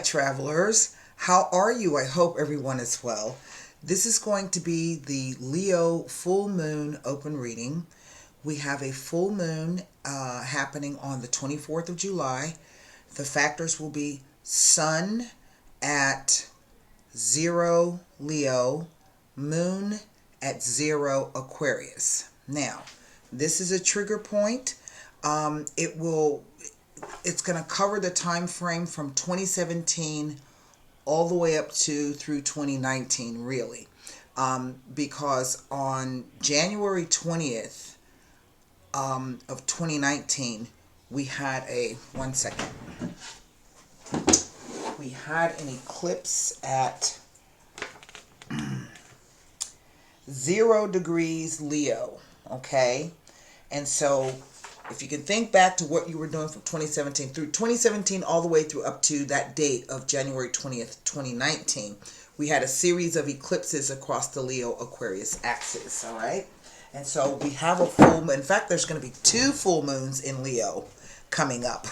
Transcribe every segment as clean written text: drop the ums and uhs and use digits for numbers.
travelers. How are you? I hope everyone is well. This is going to be the Leo full moon open reading. We have a full moon happening on the 24th of July. The factors will be Sun at 0 Leo, Moon at 0 Aquarius. Now, this is a trigger point. It's going to cover the time frame from 2017 all the way up to through 2019, really. Because on January 20th of 2019, we had we had an eclipse at 0 degrees Leo, okay? And so if you can think back to what you were doing from 2017 through 2017 all the way through up to that date of January 20th, 2019, we had a series of eclipses across the Leo-Aquarius axis, all right? And so we have a full moon. In fact, there's going to be 2 full moons in Leo coming up,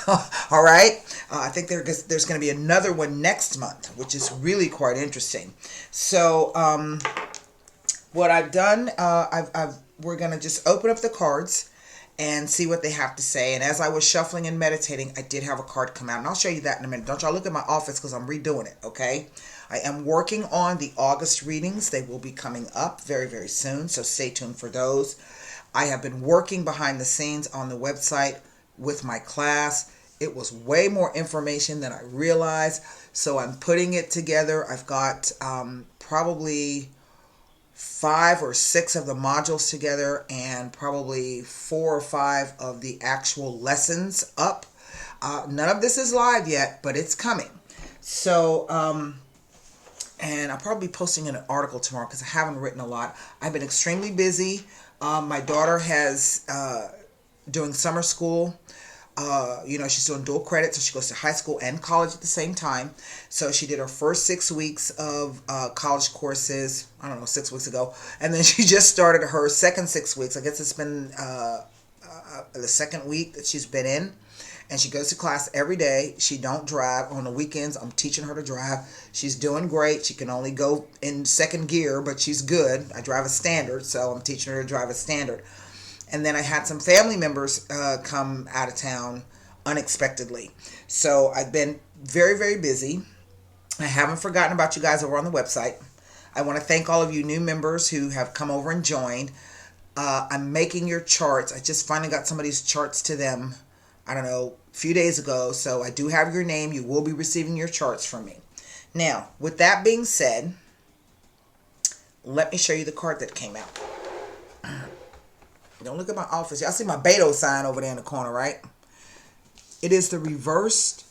all right? I think there's going to be another one next month, which is really quite interesting. So what I've done, we're going to just open up the cards and see what they have to say. And as I was shuffling and meditating, I did have a card come out. And I'll show you that in a minute. Don't y'all look at my office because I'm redoing it, okay? I am working on the August readings. They will be coming up very, very soon, so stay tuned for those. I have been working behind the scenes on the website with my class. It was way more information than I realized, so I'm putting it together. I've got probably 5 or 6 of the modules together and probably 4 or 5 of the actual lessons up. None of this is live yet, but it's coming. So, and I'll probably be posting an article tomorrow because I haven't written a lot. I've been extremely busy. My daughter has doing summer school. She's doing dual credit, so she goes to high school and college at the same time. So she did her first 6 weeks of college courses, 6 weeks ago. And then she just started her second 6 weeks. I guess it's been the second week that she's been in. And she goes to class every day. She don't drive. On the weekends, I'm teaching her to drive. She's doing great. She can only go in second gear, but she's good. I drive a standard, so I'm teaching her to drive a standard. And then I had some family members come out of town unexpectedly. So I've been very, very busy. I haven't forgotten about you guys over on the website. I want to thank all of you new members who have come over and joined. I'm making your charts. I just finally got somebody's charts to them, a few days ago. So I do have your name. You will be receiving your charts from me. Now, with that being said, let me show you the card that came out. Don't look at my office. Y'all see my Beto sign over there in the corner, right? It is the reversed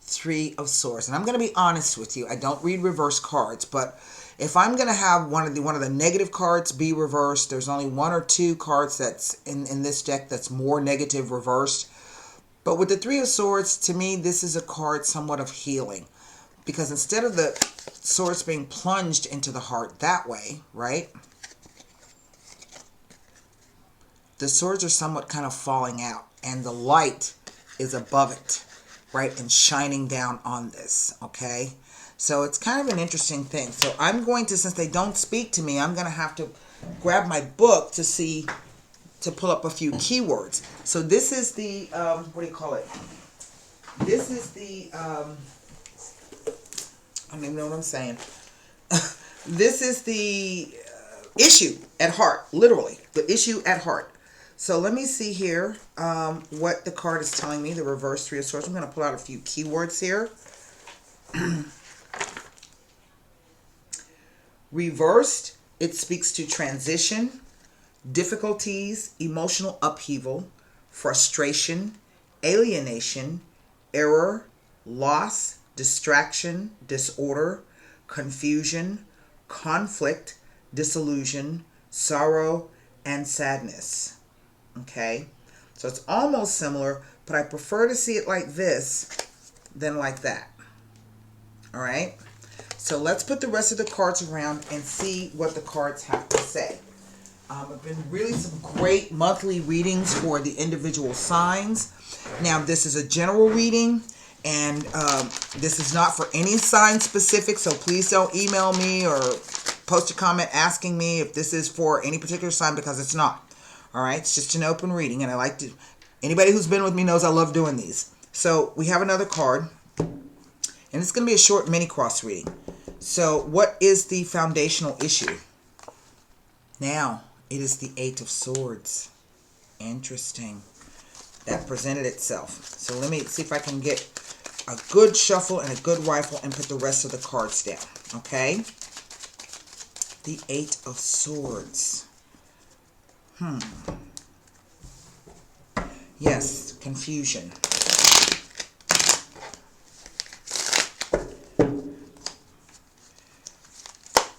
3 of Swords. And I'm going to be honest with you. I don't read reverse cards. But if I'm going to have one of the negative cards be reversed, there's only 1 or 2 cards that's in this deck that's more negative reversed. But with the 3 of Swords, to me, this is a card somewhat of healing. Because instead of the swords being plunged into the heart that way, right? The swords are somewhat kind of falling out, and the light is above it, right, and shining down on this, okay? So it's kind of an interesting thing. So I'm going to, since they don't speak to me, I'm going to have to grab my book to pull up a few keywords. So this is the, what do you call it? This is the, I don't even know what I'm saying. This is the issue at heart, literally, the issue at heart. So let me see here what the card is telling me, the reverse 3 of Swords. I'm going to pull out a few keywords here. Reversed, it speaks to transition, difficulties, emotional upheaval, frustration, alienation, error, loss, distraction, disorder, confusion, conflict, disillusion, sorrow, and sadness. Okay, so it's almost similar, but I prefer to see it like this than like that. All right, so let's put the rest of the cards around and see what the cards have to say. I've been really some great monthly readings for the individual signs. Now, this is a general reading, And this is not for any sign specific, so please don't email me or post a comment asking me if this is for any particular sign, because it's not. All right, it's just an open reading, and I like to, anybody who's been with me knows I love doing these. So we have another card, and it's going to be a short mini cross reading. So what is the foundational issue? Now, it is the Eight of Swords. Interesting. That presented itself. So let me see if I can get a good shuffle and a good rifle and put the rest of the cards down. Okay? The Eight of Swords. Yes, confusion.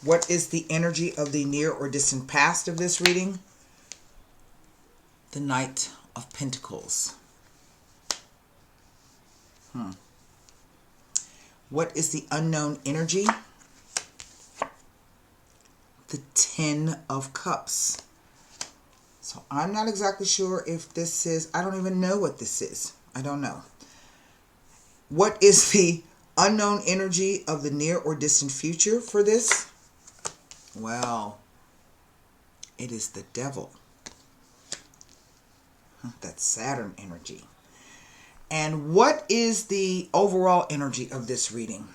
What is the energy of the near or distant past of this reading? The Knight of Pentacles. What is the unknown energy? The Ten of Cups. So I'm not exactly sure if this is, I don't even know what this is. I don't know. What is the unknown energy of the near or distant future for this? Well, it is the Devil. That's Saturn energy. And what is the overall energy of this reading?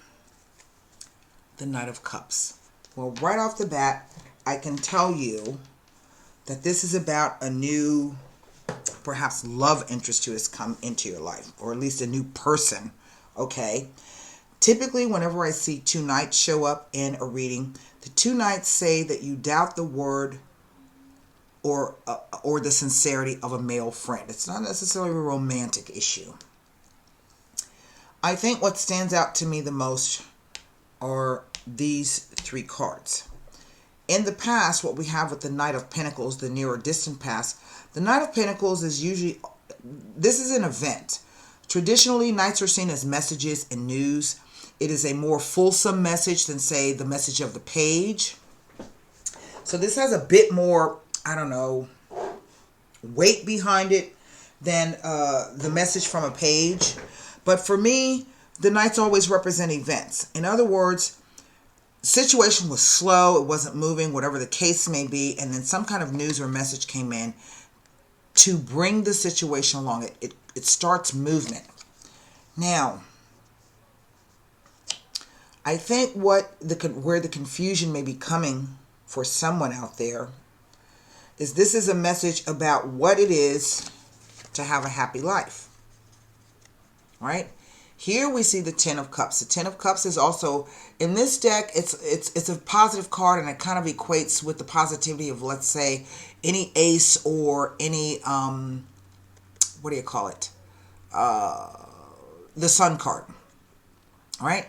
The Knight of Cups. Well, right off the bat, I can tell you that this is about a new, perhaps love interest who has come into your life, or at least a new person, okay? Typically, whenever I see two knights show up in a reading, the two knights say that you doubt the word or the sincerity of a male friend. It's not necessarily a romantic issue. I think what stands out to me the most are these three cards. In the past, what we have with the Knight of Pentacles, the near or distant past, the Knight of Pentacles is usually, this is an event. Traditionally, knights are seen as messages and news. It is a more fulsome message than, say, the message of the page. So this has a bit more, I don't know, weight behind it than the message from a page. But for me, the knights always represent events. In other words, situation was slow, it wasn't moving, whatever the case may be, and then some kind of news or message came in to bring the situation along. It starts movement. Now, I think where the confusion may be coming for someone out there is this is a message about what it is to have a happy life. Right? Here we see the Ten of Cups. The Ten of Cups is also, in this deck, it's a positive card, and it kind of equates with the positivity of, let's say, any ace or any, what do you call it? The Sun card. All right?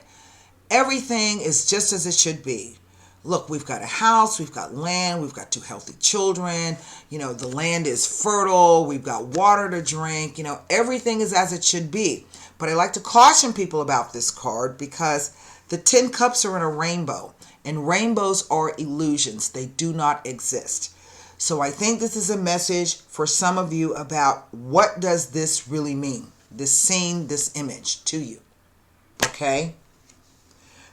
Everything is just as it should be. Look, we've got a house, we've got land, we've got two healthy children, you know, the land is fertile, we've got water to drink, you know, everything is as it should be. But I like to caution people about this card because the 10 cups are in a rainbow, and rainbows are illusions. They do not exist. So I think this is a message for some of you about what does this really mean, this scene, this image to you, okay?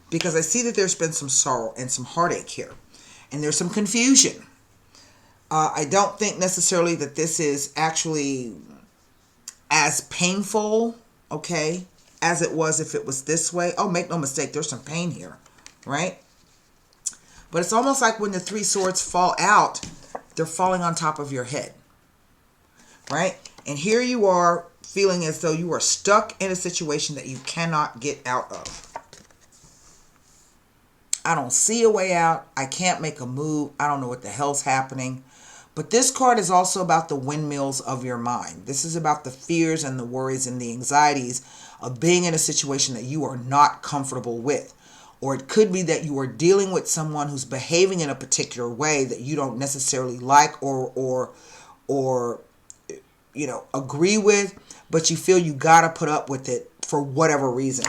Because I see that there's been some sorrow and some heartache here. And there's some confusion. I don't think necessarily that this is actually as painful, okay, as it was if it was this way. Oh, make no mistake, there's some pain here, right? But it's almost like when the three swords fall out, they're falling on top of your head, right? And here you are feeling as though you are stuck in a situation that you cannot get out of. I don't see a way out. I can't make a move. I don't know what the hell's happening. But this card is also about the windmills of your mind. This is about the fears and the worries and the anxieties of being in a situation that you are not comfortable with. Or it could be that you are dealing with someone who's behaving in a particular way that you don't necessarily like or you know, agree with, but you feel you got to put up with it for whatever reason.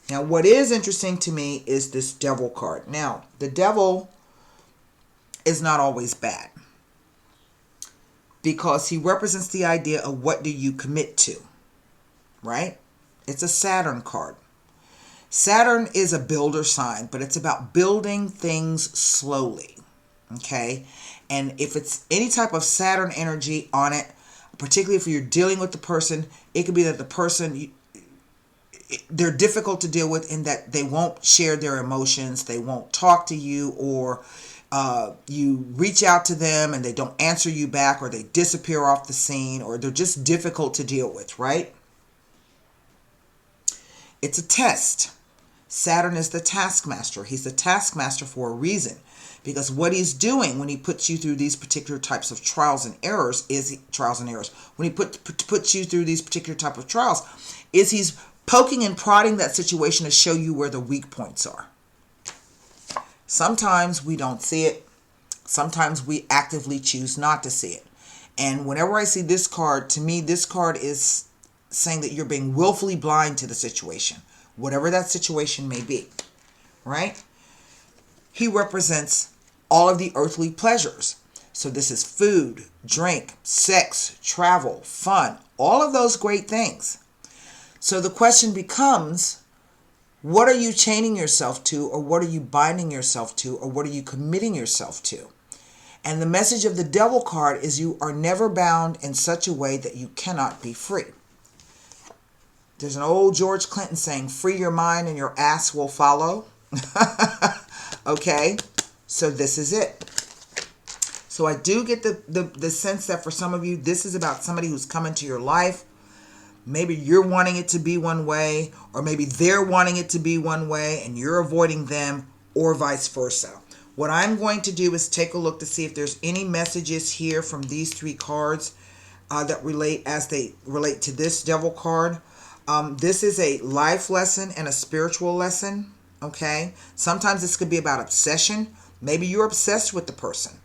Now, what is interesting to me is this Devil card. Now, the Devil is not always bad because he represents the idea of what do you commit to, right? It's a Saturn card. Saturn is a builder sign, but it's about building things slowly. Okay? And if it's any type of Saturn energy on it, particularly if you're dealing with the person, it could be that the person, they're difficult to deal with in that they won't share their emotions, they won't talk to you, or you reach out to them and they don't answer you back, or they disappear off the scene, or they're just difficult to deal with, right? It's a test. Saturn is the taskmaster. He's the taskmaster for a reason. Because what he's doing when he puts you through these particular types of trials and errors when he puts you through these particular type of trials, is he's poking and prodding that situation to show you where the weak points are. Sometimes we don't see it. Sometimes we actively choose not to see it. And whenever I see this card, to me, this card is saying that you're being willfully blind to the situation, whatever that situation may be, right? He represents all of the earthly pleasures. So this is food, drink, sex, travel, fun, all of those great things. So the question becomes, what are you chaining yourself to, or what are you binding yourself to, or what are you committing yourself to? And the message of the Devil card is you are never bound in such a way that you cannot be free. There's an old George Clinton saying, free your mind and your ass will follow. Okay, so this is it. So I do get the sense that for some of you, this is about somebody who's come into your life. Maybe you're wanting it to be one way, or maybe they're wanting it to be one way and you're avoiding them, or vice versa. What I'm going to do is take a look to see if there's any messages here from these three cards that relate to this Devil card. This is a life lesson and a spiritual lesson. Okay, sometimes this could be about obsession. Maybe you're obsessed with the person.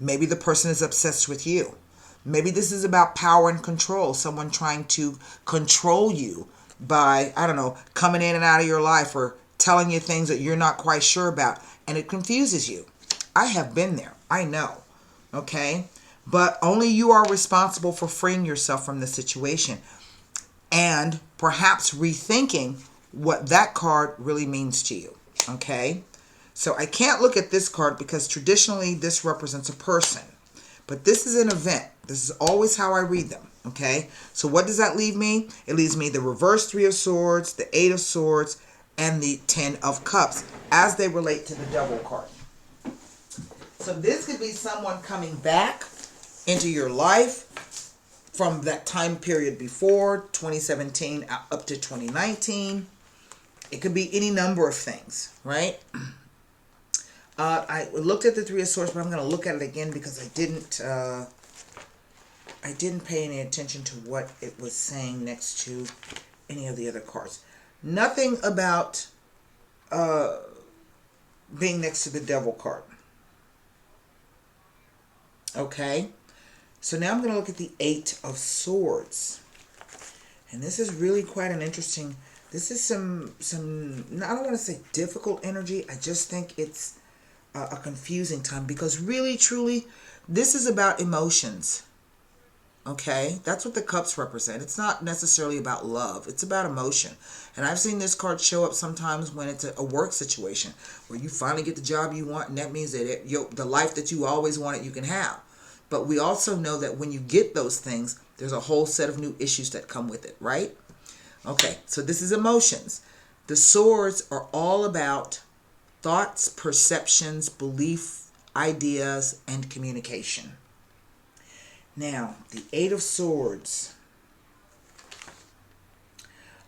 Maybe the person is obsessed with you. Maybe this is about power and control. Someone trying to control you by, I don't know, coming in and out of your life, or telling you things that you're not quite sure about, and it confuses you. I have been there. I know. Okay, but only you are responsible for freeing yourself from the situation and perhaps rethinking what that card really means to you. Okay, so I can't look at this card because traditionally this represents a person, but this is an event. This is always how I read them. Okay, so what does that leave me? It leaves me the reverse 3 of Swords, the 8 of Swords, and the 10 of Cups as they relate to the Devil card. So this could be someone coming back into your life from that time period before 2017 up to 2019. It could be any number of things, right? I looked at the 3 of Swords, but I'm going to look at it again because I didn't pay any attention to what it was saying next to any of the other cards. Nothing about being next to the Devil card. Okay, so now I'm going to look at the 8 of Swords. And this is really quite an interesting, this is some I don't want to say difficult energy. I just think it's a confusing time, because really, truly, this is about emotions. Okay, that's what the cups represent. It's not necessarily about love. It's about emotion. And I've seen this card show up sometimes when it's a work situation where you finally get the job you want, and that means that the life that you always wanted you can have. But we also know that when you get those things, there's a whole set of new issues that come with it, right? Okay, so this is emotions. The swords are all about thoughts, perceptions, belief, ideas, and communication. Now, the 8 of Swords.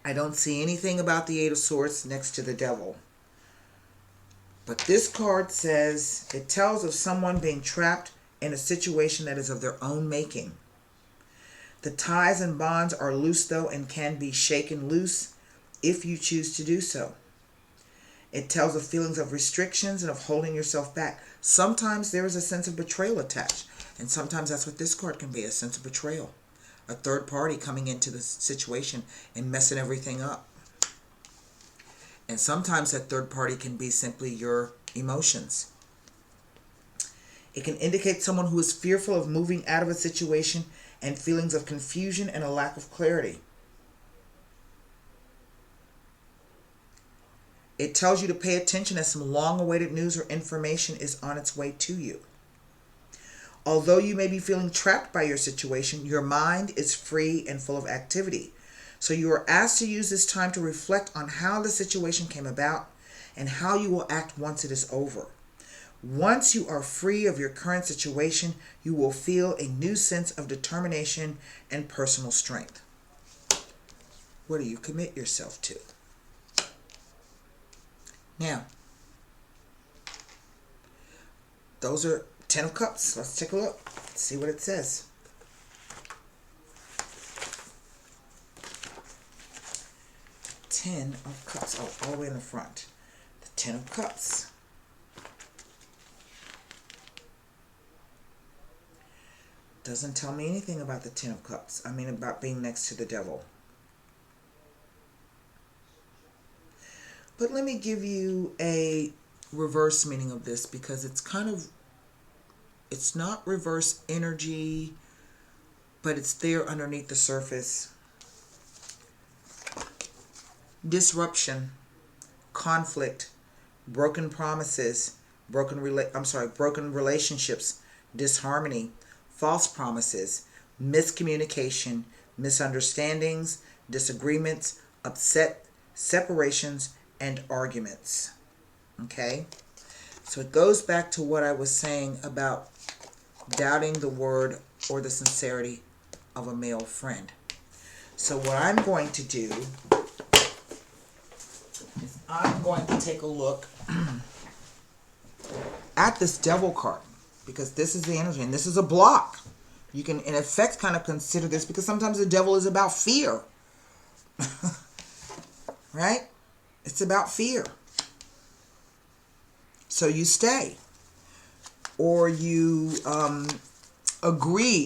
I don't see anything about the 8 of Swords next to the Devil. But this card says, it tells of someone being trapped in a situation that is of their own making. The ties and bonds are loose, though, and can be shaken loose if you choose to do so. It tells of feelings of restrictions and of holding yourself back. Sometimes there is a sense of betrayal attached. And sometimes that's what this card can be, a sense of betrayal. A third party coming into the situation and messing everything up. And sometimes that third party can be simply your emotions. It can indicate someone who is fearful of moving out of a situation and feelings of confusion and a lack of clarity. It tells you to pay attention as some long-awaited news or information is on its way to you. Although you may be feeling trapped by your situation, your mind is free and full of activity. So you are asked to use this time to reflect on how the situation came about and how you will act once it is over. Once you are free of your current situation, you will feel a new sense of determination and personal strength. What do you commit yourself to? Now, those are 10 of Cups. Let's take a look. See what it says. Ten of Cups. Oh, all the way in the front. The 10 of Cups. Doesn't tell me anything about the 10 of Cups. I mean, about being next to the devil. But let me give you a reverse meaning of this, because it's kind of, it's not reverse energy, but it's there underneath the surface. Disruption, conflict, broken promises, broken relationships, disharmony, false promises, miscommunication, misunderstandings, disagreements, upset, separations, and arguments. Okay? So it goes back to what I was saying about doubting the word or the sincerity of a male friend. So what I'm going to do is I'm going to take a look at this devil card, because this is the energy and this is a block. You can in effect kind of consider this, because sometimes the devil is about fear. Right? It's about fear. So you stay, or you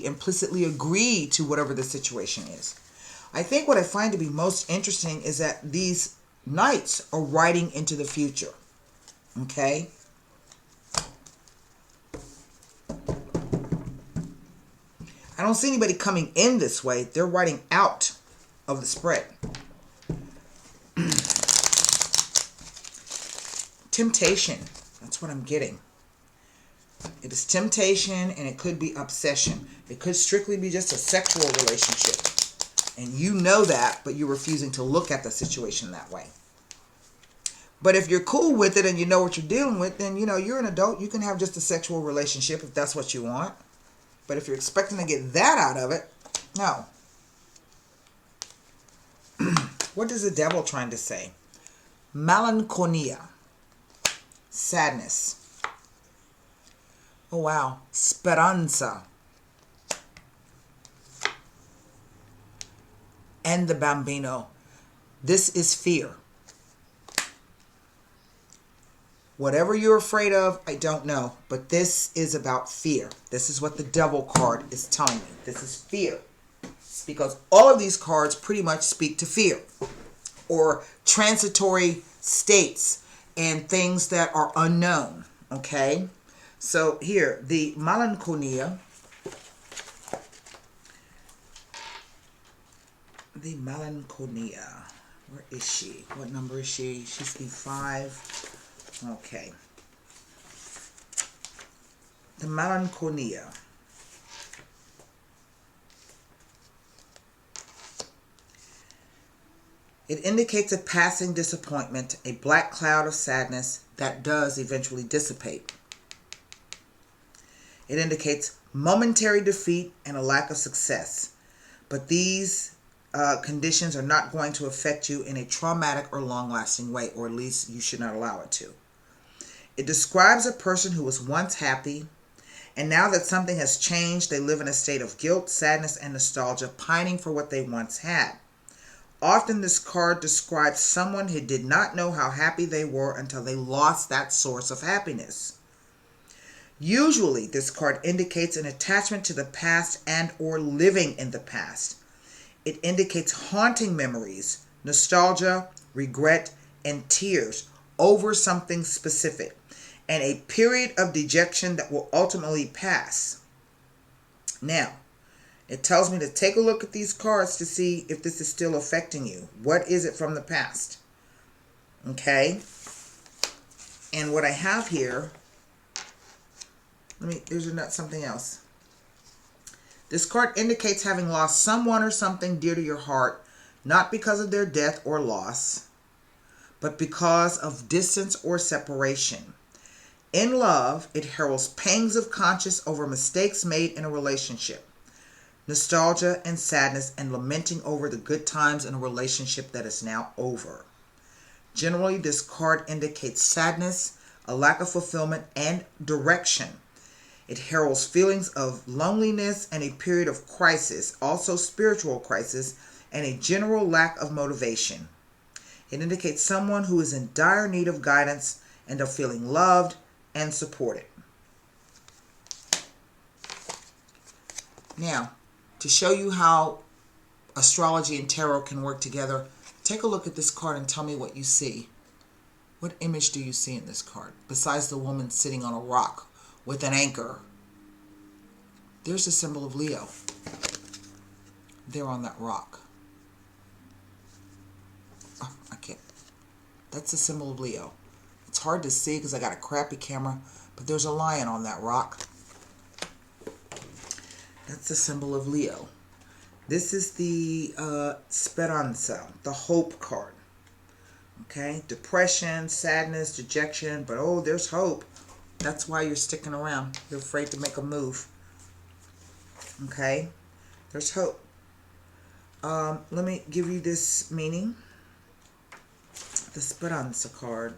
implicitly agree to whatever the situation is. I think what I find to be most interesting is that these knights are riding into the future. Okay? I don't see anybody coming in this way. They're riding out of the spread. Temptation. That's what I'm getting. It is temptation, and it could be obsession. It could strictly be just a sexual relationship. And you know that, but you're refusing to look at the situation that way. But if you're cool with it and you know what you're dealing with, then, you're an adult. You can have just a sexual relationship if that's what you want. But if you're expecting to get that out of it, no. What is the devil trying to say? Melancholia. Sadness. Oh, wow. Speranza. And the bambino. This is fear. Whatever you're afraid of, I don't know. But this is about fear. This is what the devil card is telling me. This is fear. Because all of these cards pretty much speak to fear. Or transitory states and things that are unknown. Okay? So here, the melancholia. The melancholia. Where is she? What number is she? She's the 5. Okay. The melancholia. It indicates a passing disappointment, a black cloud of sadness that does eventually dissipate. It indicates momentary defeat and a lack of success. But these conditions are not going to affect you in a traumatic or long-lasting way, or at least you should not allow it to. It describes a person who was once happy, and now that something has changed, they live in a state of guilt, sadness, and nostalgia, pining for what they once had. Often this card describes someone who did not know how happy they were until they lost that source of happiness. Usually, this card indicates an attachment to the past and or living in the past. It indicates haunting memories, nostalgia, regret, and tears over something specific, and a period of dejection that will ultimately pass. Now, it tells me to take a look at these cards to see if this is still affecting you. What is it from the past? Okay? And what I have here, there's something else. This card indicates having lost someone or something dear to your heart, not because of their death or loss, but because of distance or separation. In love, it heralds pangs of conscience over mistakes made in a relationship, nostalgia and sadness, and lamenting over the good times in a relationship that is now over. Generally, this card indicates sadness, a lack of fulfillment, and direction. It heralds feelings of loneliness and a period of crisis, also spiritual crisis, and a general lack of motivation. It indicates someone who is in dire need of guidance and of feeling loved and supported. Now, to show you how astrology and tarot can work together, take a look at this card and tell me what you see. What image do you see in this card, besides the woman sitting on a rock with an anchor? There's the symbol of Leo. There on that rock. Oh, I can't. That's the symbol of Leo. It's hard to see because I got a crappy camera, but there's a lion on that rock. That's the symbol of Leo. This is the Speranza, the hope card. Okay, depression, sadness, dejection, but oh, there's hope. That's why you're sticking around. You're afraid to make a move. Okay, there's hope. Let me give you this meaning. The Speranza card.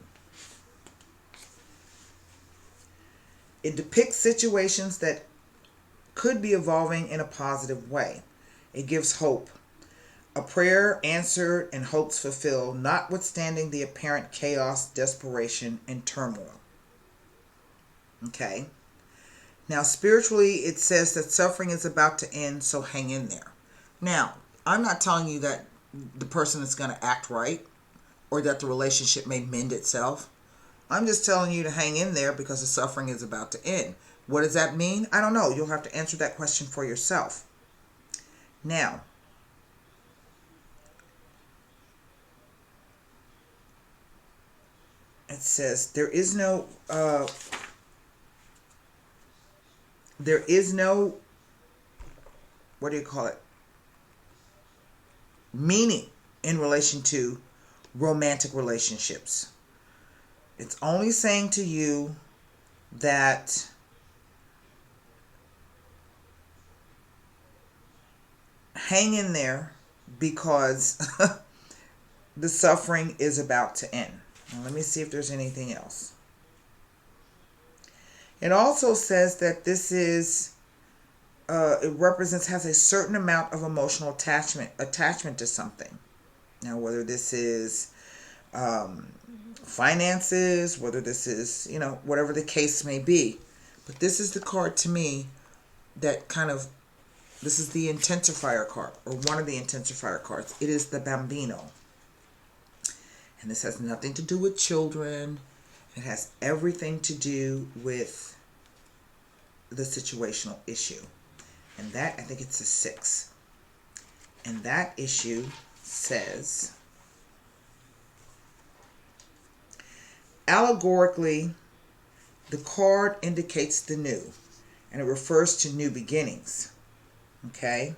It depicts situations that could be evolving in a positive way. It gives hope. A prayer answered and hopes fulfilled, notwithstanding the apparent chaos, desperation, and turmoil. Okay. Now, spiritually, it says that suffering is about to end, so hang in there. Now, I'm not telling you that the person is going to act right or that the relationship may mend itself. I'm just telling you to hang in there because the suffering is about to end. What does that mean? I don't know. You'll have to answer that question for yourself. Now, it says there is no what do you call it? Meaning in relation to romantic relationships. It's only saying to you that hang in there because the suffering is about to end. Now, let me see if there's anything else. It also says that this is, has a certain amount of emotional attachment to something. Now, whether this is finances, whether this is, whatever the case may be. But this is the card to me that this is the intensifier card, or one of the intensifier cards. It is the Bambino. And this has nothing to do with children. It has everything to do with the situational issue. And that, I think it's a 6. And that issue says, allegorically, the card indicates the new, and it refers to new beginnings. Okay?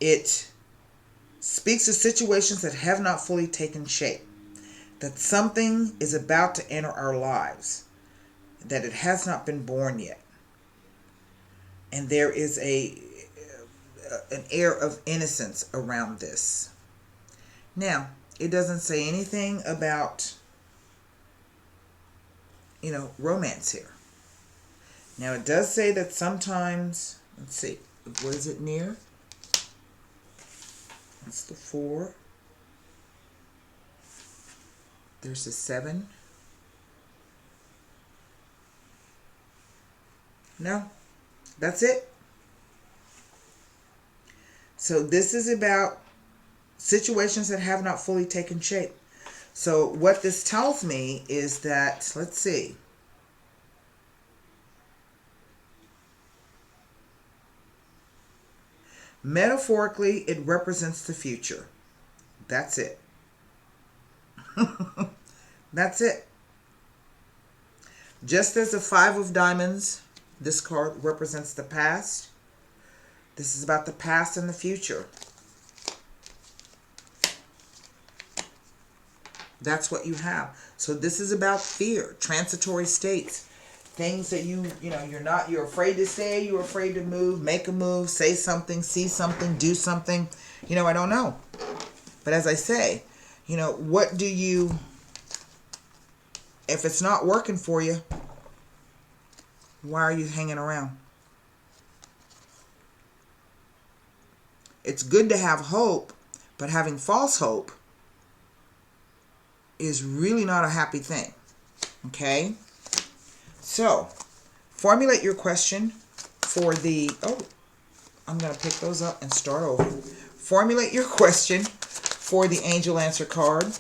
It speaks of situations that have not fully taken shape, that something is about to enter our lives, that it has not been born yet. And there is an air of innocence around this. Now, it doesn't say anything about, romance here. Now, it does say that sometimes, let's see, what is it near? That's the 4. There's the 7. No, that's it. So this is about situations that have not fully taken shape. So what this tells me is that, let's see. Metaphorically, it represents the future. That's it. That's it. Just as the Five of Diamonds, this card represents the past. This is about the past and the future. That's what you have. So this is about fear, transitory states, things that you're afraid to say, you're afraid to move, make a move, say something, see something, do something. I don't know. But as I say, what do you, if it's not working for you, why are you hanging around? It's good to have hope, but having false hope is really not a happy thing. Okay? So, formulate your question for the... Oh, I'm going to pick those up and start over. Formulate your question for the angel answer card.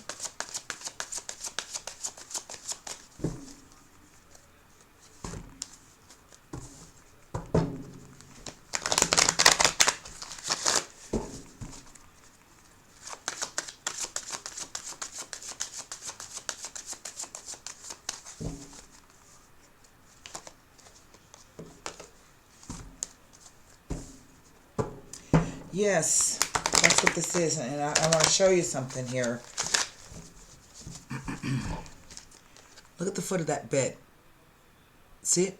Yes, that's what this is. And I want to show you something here. Look at the foot of that bed. See it?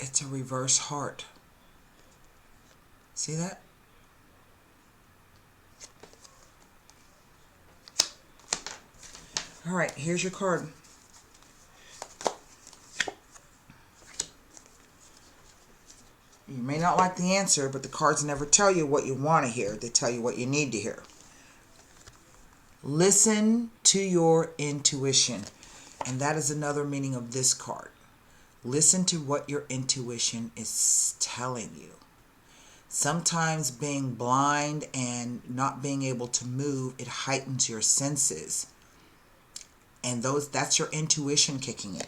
It's a reverse heart. See that? All right, here's your card. You may not like the answer, but the cards never tell you what you want to hear. They tell you what you need to hear. Listen to your intuition. And that is another meaning of this card. Listen to what your intuition is telling you. Sometimes being blind and not being able to move, it heightens your senses. And that's your intuition kicking in.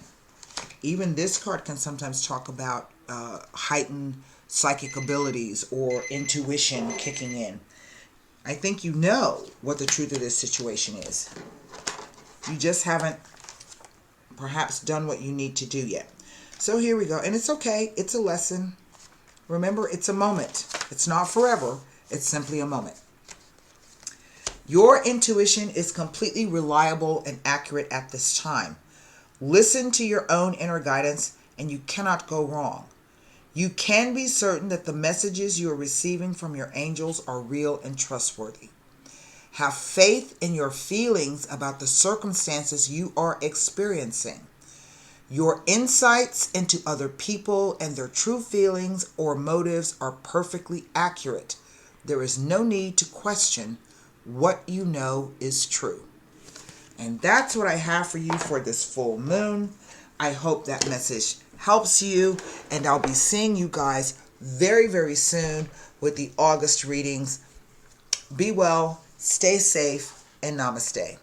Even this card can sometimes talk about heightened psychic abilities or intuition kicking in. I think you know what the truth of this situation is. You just haven't perhaps done what you need to do yet. So here we go. And it's okay. It's a lesson. Remember, it's a moment. It's not forever. It's simply a moment. Your intuition is completely reliable and accurate at this time. Listen to your own inner guidance and you cannot go wrong. You can be certain that the messages you are receiving from your angels are real and trustworthy. Have faith in your feelings about the circumstances you are experiencing. Your insights into other people and their true feelings or motives are perfectly accurate. There is no need to question what you know is true. And that's what I have for you for this full moon. I hope that message helps you, and I'll be seeing you guys very, very soon with the August readings. Be well, stay safe, and namaste.